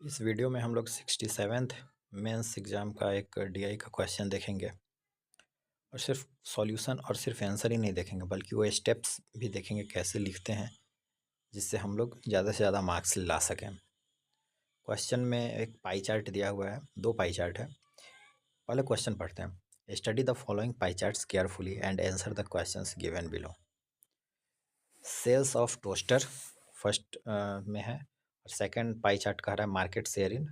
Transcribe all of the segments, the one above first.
इस वीडियो में हम लोग 67th मेंस एग्ज़ाम का एक डीआई का क्वेश्चन देखेंगे और सिर्फ सॉल्यूशन और सिर्फ आंसर ही नहीं देखेंगे बल्कि वो स्टेप्स भी देखेंगे कैसे लिखते हैं जिससे हम लोग ज़्यादा से ज़्यादा मार्क्स ला सकें। क्वेश्चन में एक पाई चार्ट दिया हुआ है, दो पाई चार्ट है। पहले क्वेश्चन पढ़ते हैं। Study the following pie charts carefully and answer the questions given below. Sales of toaster first में है और सेकंड पाई चार्ट कह रहा है market share in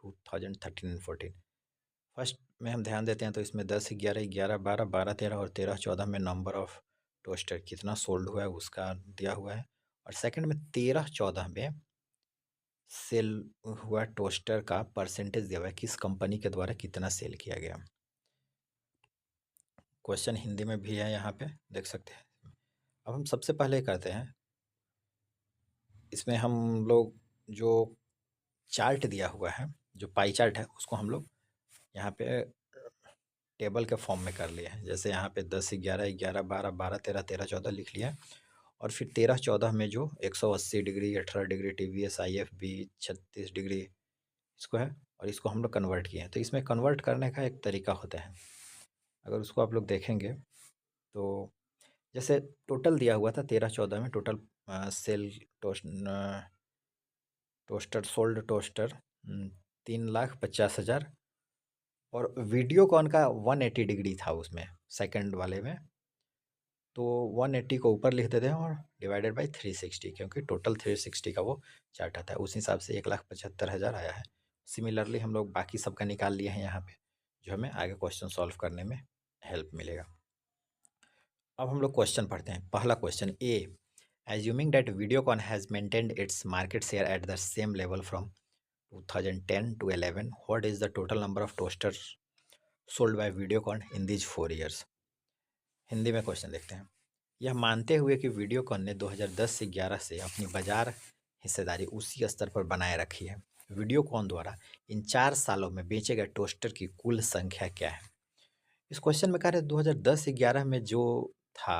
2013 and 14। First में हम ध्यान देते हैं तो इसमें 10 11 11 12 12 13 और 13 14 में नंबर ऑफ टोस्टर कितना सोल्ड हुआ है उसका दिया हुआ है। और सेकंड में 13 14 में सेल हुआ टोस्टर का परसेंटेज दिया हुआ है, किस कंपनी के द्वारा कितना सेल किया गया। क्वेश्चन हिंदी में भी है, यहाँ पे देख सकते हैं। अब हम सबसे पहले करते हैं, इसमें हम लोग जो चार्ट दिया हुआ है, जो पाई चार्ट है, उसको हम लोग यहाँ पे टेबल के फॉर्म में कर लिए हैं। जैसे यहाँ पे 10 11 11 12 12 13 13 14 लिख लिया है और फिर 13 14 में जो 180 degree 18 degree TVS IFB 36 degree इसको है और इसको हम लोग कन्वर्ट किए हैं। तो इसमें कन्वर्ट करने का एक तरीका होता है, अगर उसको आप लोग देखेंगे तो जैसे टोटल दिया हुआ था 13 14 में total sale toaster sold toaster 3,50,000 और वीडियोकॉन का 180 डिग्री था उसमें सेकंड वाले में, तो 180 को ऊपर लिख देते हैं और डिवाइडेड बाय 360, क्योंकि टोटल 360 का वो चार्ट आता है। उस हिसाब से 1,75,000 आया है। सिमिलरली हम लोग बाकी सबका निकाल लिए हैं यहाँ पे, जो हमें आगे क्वेश्चन सॉल्व करने में हेल्प मिलेगा। अब हम लोग क्वेश्चन पढ़ते हैं। पहला question A, assuming that Videocon has maintained its market share at the same level from 2010 to 11, what is the total number of toasters sold by Videocon in these 4 years? Hindi में क्वेश्चन देखते हैं। यह मानते हुए कि वीडियोकॉन ने 2010 से 11 से अपनी बाजार हिस्सेदारी उसी स्तर पर बनाए रखी है, वीडियोकॉन द्वारा इन 4 सालों में बेचे गए टोस्टर की कुल संख्या क्या है। इस क्वेश्चन में कह रहे 2010 से 11 में जो था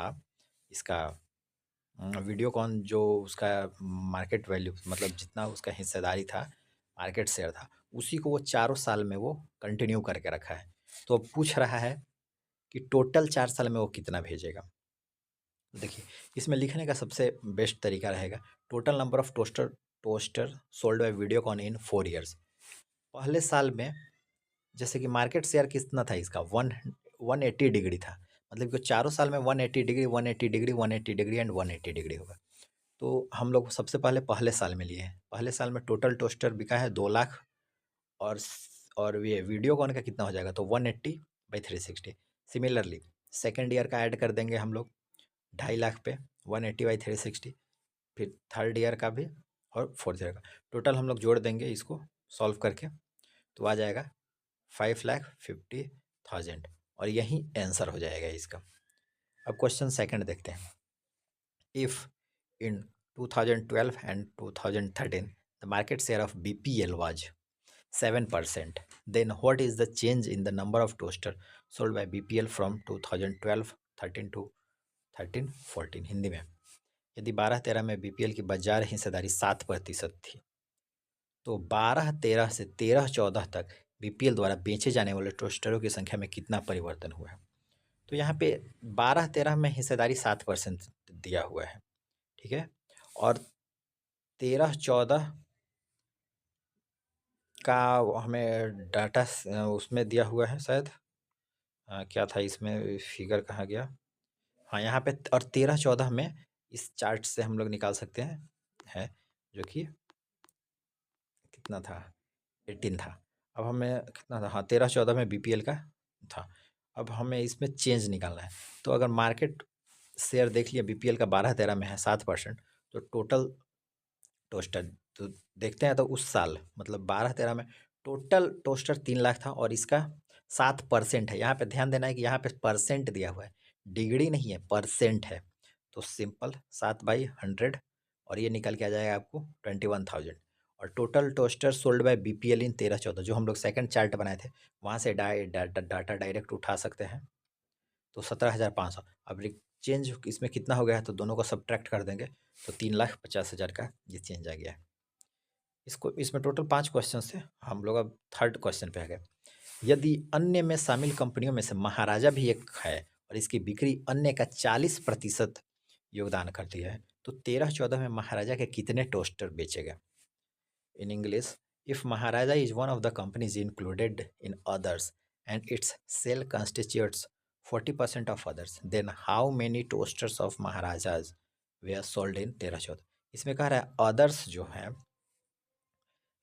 इसका वीडियोकॉन, जो उसका मार्केट वैल्यू मतलब जितना उसका हिस्सेदारी था, मार्केट शेयर था, उसी को वो चारों साल में वो कंटिन्यू करके रखा है। तो अब पूछ रहा है कि टोटल 4 साल में वो कितना भेजेगा। देखिए, इसमें लिखने का सबसे बेस्ट तरीका रहेगा total number of toaster sold by Videocon in 4 years. पहले साल में जैसे कि मार्केट शेयर कितना था इसका 180 डिग्री था, मतलब कि चारों साल में 180 degree 180 degree 180 degree and 180 degree होगा। तो हम लोग सबसे पहले पहले साल में लिए हैं। पहले साल में टोटल टोस्टर बिका है 2 लाख और ये वीडियोकॉन का कितना हो जाएगा, तो 180/360। सिमिलरली सेकेंड ईयर का ऐड कर देंगे हम लोग 2.5 लाख पे 180/360, फिर थर्ड ईयर का भी और फोर्थ ईयर का टोटल हम लोग जोड़ देंगे इसको सॉल्व करके, तो आ जाएगा 5,50,000 और यही आंसर हो जाएगा इसका। अब क्वेश्चन सेकंड देखते हैं। If in 2012 and 2013 the market share of BPL was 7%, then what is the change in the number of toaster sold by BPL from 2012-13 to 13-14? Hindi में, यदि 12-13 में BPL की बाजार हिस्सेदारी 7% थी, तो 12-13 से 13-14 तक BPL द्वारा बेचे जाने वाले टोस्टरों की संख्या में कितना परिवर्तन हुआ है। तो यहाँ पे 12-13 में हिस्सेदारी 7% दिया हुआ है, ठीक है, और 13-14 का हमें डाटा उसमें दिया हुआ है शायद, क्या था इसमें फिगर कहाँ गया, हाँ यहाँ पे, और 13-14 में इस चार्ट से हम लोग निकाल सकते हैं, है जो कि कितना था 18 था। अब हमें कितना था, हाँ 13-14 में BPL का था। अब हमें इसमें चेंज निकालना है, तो अगर मार्केट शेयर देख लिया BPL का 12-13 में है 7%, तो टोटल टोस्टर तो देखते हैं, तो उस साल मतलब 12-13 में टोटल टोस्टर 3 लाख था और इसका 7% है। यहाँ पे ध्यान देना है कि यहाँ पे परसेंट दिया हुआ है, डिग्री नहीं है, परसेंट है। तो सिंपल 7/100 और ये निकल के आ जाएगा आपको 21,000। और total toaster sold by BPL इन 13-14, जो हम लोग सेकंड चार्ट बनाए थे वहाँ से डाटा डायरेक्ट उठा सकते हैं, तो 17,500। अब चेंज इसमें कितना हो गया है, तो दोनों को सब्ट्रैक्ट कर देंगे तो 3,50,000 का ये चेंज आ गया है। इसको इसमें टोटल 5 क्वेश्चन थे, हम लोग अब थर्ड क्वेश्चन पे आ गए। यदि अन्य में शामिल कंपनियों में से महाराजा भी एक है और इसकी बिक्री अन्य का 40% योगदान करती है, तो 13-14 में महाराजा के कितने टोस्टर बेचे गए? In English, if Maharaja is one of the companies included in others and its sale constitutes 40% of others, then how many toasters of Maharajas were sold in 13-14? इसमें कह रहा है अदर्स जो है,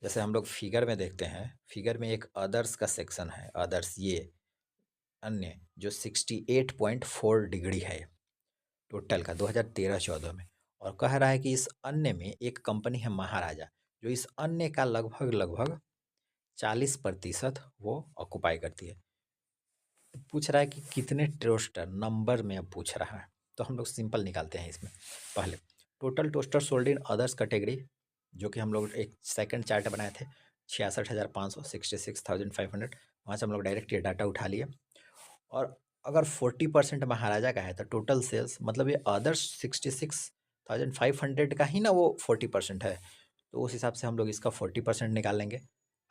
जैसे हम लोग फिगर में देखते हैं, फिगर में एक अदर्स का सेक्शन है, अदर्स ये अन्य जो 68.4 डिग्री है टोटल का 2013-14 में, और कह रहा है कि इस अन्य में एक कंपनी है महाराजा जो इस अन्य का लगभग लगभग 40% वो ऑक्युपाई करती है। पूछ रहा है कि कितने टोस्टर नंबर में अब पूछ रहा है, तो हम लोग सिंपल निकालते हैं इसमें। पहले total toaster sold in others category, जो कि हम लोग एक सेकंड चार्ट बनाए थे 66,500, 66,500, वहाँ से हम लोग डायरेक्ट ये डाटा उठा लिए। और अगर 40% महाराजा का है तो टोटल सेल्स मतलब ये अदर्स 66,500 का ही ना वो 40% है, तो उस हिसाब से हम लोग इसका 40% निकाल लेंगे,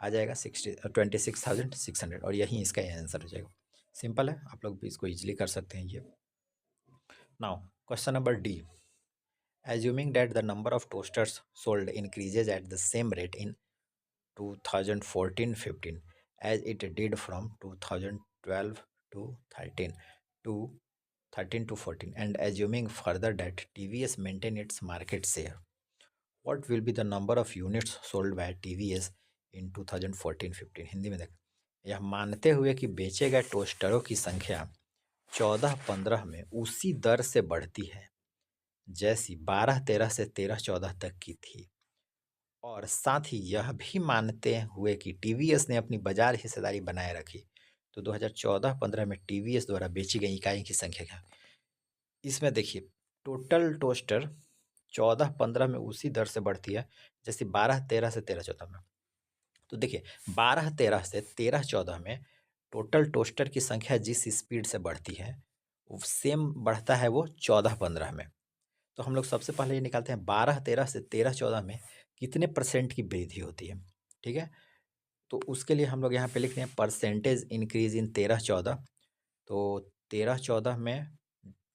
आ जाएगा 26,600, और यही इसका आंसर हो जाएगा। सिंपल है, आप लोग भी इसको इजीली कर सकते हैं ये। Now question number D, assuming that the number of toasters sold increases at the same rate in 2014-15 as it did from 2012 to 13 to 13 to 14, and assuming further that TVS maintain its market share, what will be the number of units sold by TVS in 2014-15? Hindi में देख, यह मानते हुए कि बेचे गए टोस्टरों की संख्या 14-15 में उसी दर से बढ़ती है जैसी 12-13 से 13-14 तक की थी, और साथ ही यह भी मानते हुए कि टीवीएस ने अपनी बाजार हिस्सेदारी बनाए रखी, तो 2014-15 में टीवीएस द्वारा बेची गई इकाई की संख्या क्या? इसमें देखिए टोटल टोस्टर 14-15 में उसी दर से बढ़ती है जैसे 12-13 से 13-14 में। तो देखिए 12-13 से 13-14 में टोटल टोस्टर की संख्या जिस स्पीड से बढ़ती है वो सेम बढ़ता है वो 14-15 में। तो हम लोग सबसे पहले ये निकालते हैं 12-13 से 13-14 में कितने परसेंट की वृद्धि होती है, ठीक है। तो उसके लिए हम लोग यहाँ पे लिखते हैं परसेंटेज इंक्रीज इन 13-14, तो 13-14 में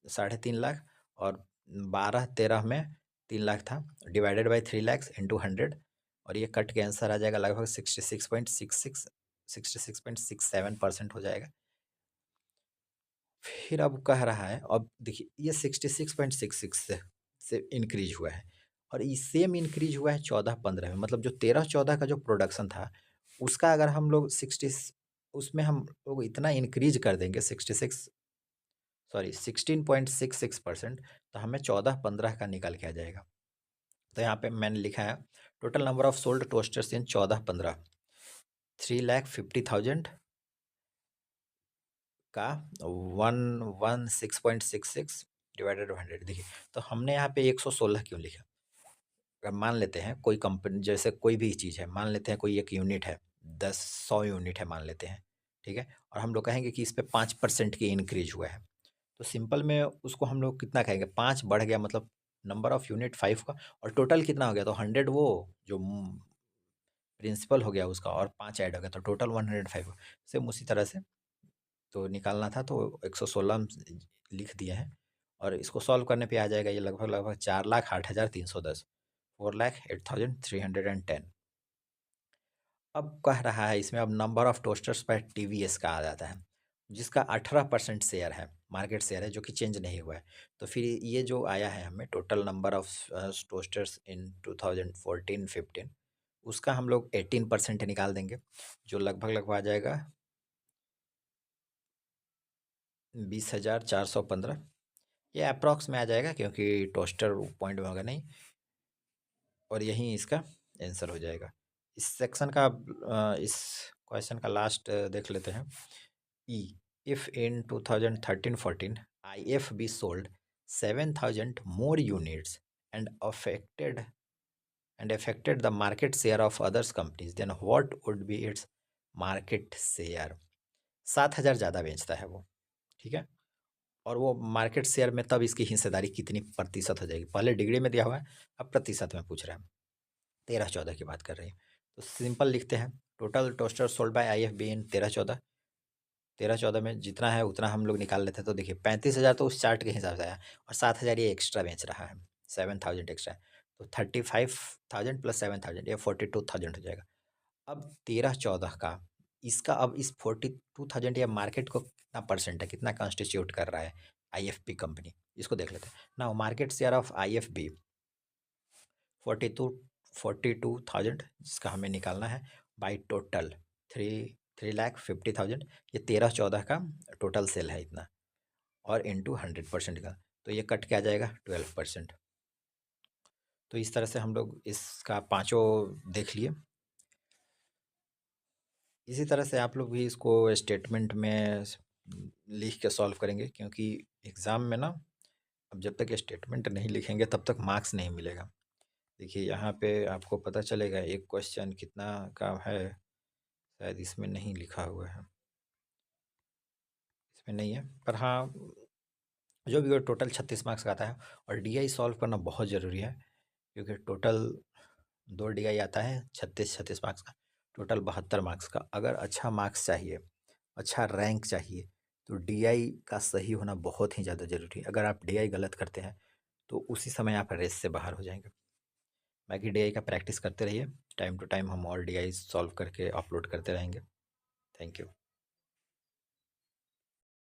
3.5 लाख और 12-13 में 3 लाख था, डिवाइडेड बाई 3 लाख इंटू 100, और ये कट के आंसर आ जाएगा लगभग 66.67% हो जाएगा। फिर अब कह रहा है, अब देखिए ये 66.66 से इंक्रीज हुआ है, और ये सेम इंक्रीज हुआ है 14-15 में, मतलब जो 13-14 का जो प्रोडक्शन था उसका अगर हम लोग 60 उसमें हम लोग इतना इंक्रीज कर देंगे 16.66%, तो हमें 14-15 का निकल के आ जाएगा। तो यहाँ पे मैंने लिखा है total number of sold toasters in 14-15 3,50,000 का 116.66 डिवाइडेड 100। देखिए तो हमने यहाँ पे 116 क्यों लिखा? अगर मान लेते हैं कोई कंपनी, जैसे कोई भी चीज़ है, मान लेते हैं कोई एक यूनिट है 100 यूनिट है मान लेते हैं, ठीक है, और हम लोग कहेंगे कि इस पे 5% की इंक्रीज हुआ है, तो सिंपल में उसको हम लोग कितना कहेंगे, 5 बढ़ गया मतलब नंबर ऑफ यूनिट 5 का, और टोटल कितना हो गया, तो 100 वो जो प्रिंसिपल हो गया उसका, और 5 ऐड हो गया तो टोटल 105। सेम उसी तरह से तो निकालना था, तो 116 हम लिख दिए हैं, और इसको सॉल्व करने पे आ जाएगा ये लगभग लगभग 4,08,310, 4,08,310। अब कह रहा है इसमें, अब नंबर ऑफ टोस्टर्स पर टीवीएस का आ जाता है, जिसका 18% शेयर है, मार्केट शेयर है, जो कि चेंज नहीं हुआ है। तो फिर ये जो आया है हमें टोटल नंबर ऑफ टोस्टर्स इन 2014-15, उसका हम लोग 18% निकाल देंगे, जो लगभग लगभग आ जाएगा 20,415। ये अप्रॉक्स में आ जाएगा क्योंकि टोस्टर पॉइंट में होगा नहीं, और यही इसका आंसर हो जाएगा। इस सेक्शन का इस क्वेश्चन का लास्ट देख लेते हैं। ई, if in 2013-14 IFB sold 7,000 more units and affected the market share of others companies, then what would be its market share? 7,000 ज़्यादा बेचता है वो, ठीक है, और वो मार्केट शेयर में तब इसकी हिस्सेदारी कितनी प्रतिशत हो जाएगी, पहले डिग्री में दिया हुआ है, अब प्रतिशत में पूछ रहा है। 13-14 की बात कर रही हैं। तो सिंपल लिखते हैं, total toaster sold by IFB इन 13-14, 13-14 में जितना है उतना हम लोग निकाल लेते हैं। तो देखिए 35,000 तो उस चार्ट के हिसाब से आया, और 7,000 ये एक्स्ट्रा बेच रहा है, 7,000 एक्स्ट्रा है, तो 35,000 प्लस 7,000 ये 42,000 हो जाएगा। अब 13-14 का, इसका अब इस 42,000 या मार्केट को कितना परसेंट है, कितना कॉन्स्टिट्यूट कर रहा है IFB कंपनी, इसको देख लेते हैं ना। मार्केट शेयर ऑफ IFB 42,000, जिसका हमें निकालना है बाई टोटल 3,50,000, ये 13-14 का टोटल सेल है इतना, और इंटू 100% का, तो ये कट के आ जाएगा 12%। तो इस तरह से हम लोग इसका पांचों देख लिए। इसी तरह से आप लोग भी इसको स्टेटमेंट में लिख के सॉल्व करेंगे, क्योंकि एग्ज़ाम में ना, अब जब तक स्टेटमेंट नहीं लिखेंगे तब तक मार्क्स नहीं मिलेगा। देखिए यहाँ पे आपको पता चलेगा, एक क्वेश्चन कितना का है, शायद इसमें नहीं लिखा हुआ है, इसमें नहीं है, पर हाँ जो भी हो टोटल 36 मार्क्स का आता है। और DI सॉल्व करना बहुत ज़रूरी है, क्योंकि टोटल 2 DI आता है 36 मार्क्स का, टोटल 72 मार्क्स का। अगर अच्छा मार्क्स चाहिए, अच्छा रैंक चाहिए, तो DI का सही होना बहुत ही ज़्यादा ज़रूरी है। अगर आप DI गलत करते हैं तो उसी समय आप रेस से बाहर हो जाएंगे। बाकी DI का प्रैक्टिस करते रहिए, टाइम टू टाइम हम और DI सॉल्व करके अपलोड करते रहेंगे। Thank you.